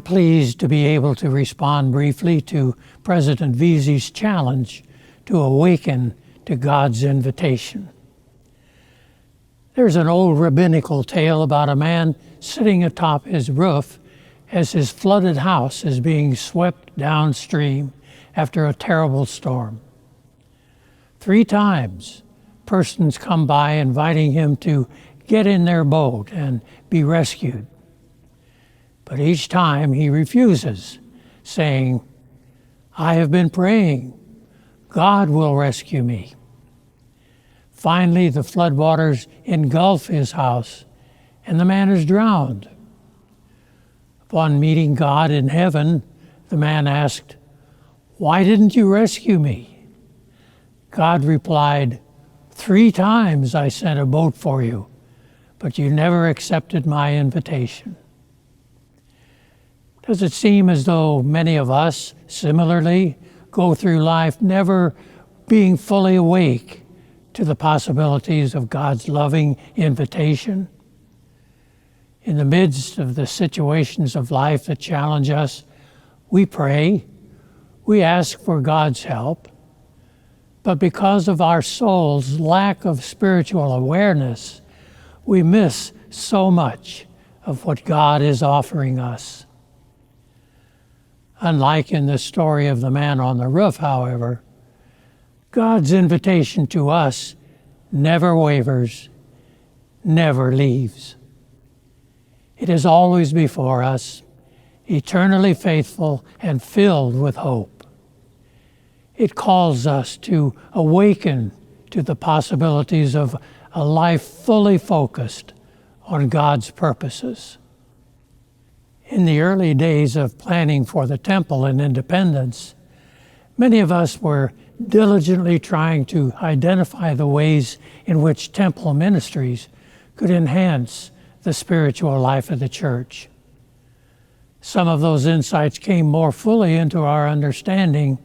I'm pleased to be able to respond briefly to President Veazey's challenge to awaken to God's invitation. There's an old rabbinical tale about a man sitting atop his roof as his flooded house is being swept downstream after a terrible storm. 3 times, persons come by inviting him to get in their boat and be rescued. But each time he refuses, saying, "I have been praying. God will rescue me." Finally, the floodwaters engulf his house, and the man is drowned. Upon meeting God in heaven, the man asked, "Why didn't you rescue me?" God replied, "3 times I sent a boat for you, but you never accepted my invitation." Does it seem as though many of us, similarly, go through life never being fully awake to the possibilities of God's loving invitation? In the midst of the situations of life that challenge us, we pray, we ask for God's help, but because of our soul's lack of spiritual awareness, we miss so much of what God is offering us. Unlike in the story of the man on the roof, however, God's invitation to us never wavers, never leaves. It is always before us, eternally faithful and filled with hope. It calls us to awaken to the possibilities of a life fully focused on God's purposes. In the early days of planning for the temple and independence, many of us were diligently trying to identify the ways in which temple ministries could enhance the spiritual life of the church. Some of those insights came more fully into our understanding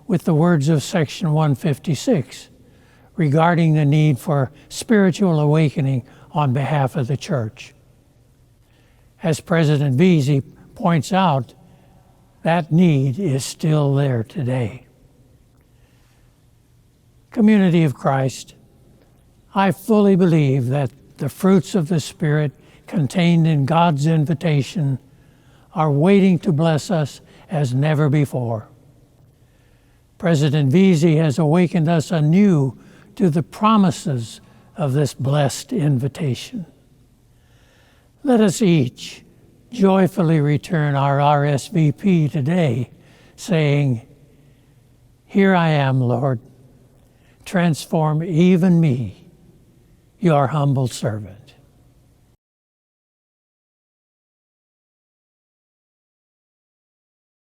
with the words of section 156 regarding the need for spiritual awakening on behalf of the church. As President Veazey points out, that need is still there today. Community of Christ, I fully believe that the fruits of the Spirit contained in God's invitation are waiting to bless us as never before. President Veazey has awakened us anew to the promises of this blessed invitation. Let us each joyfully return our RSVP today, saying, "Here I am, Lord. Transform even me, your humble servant."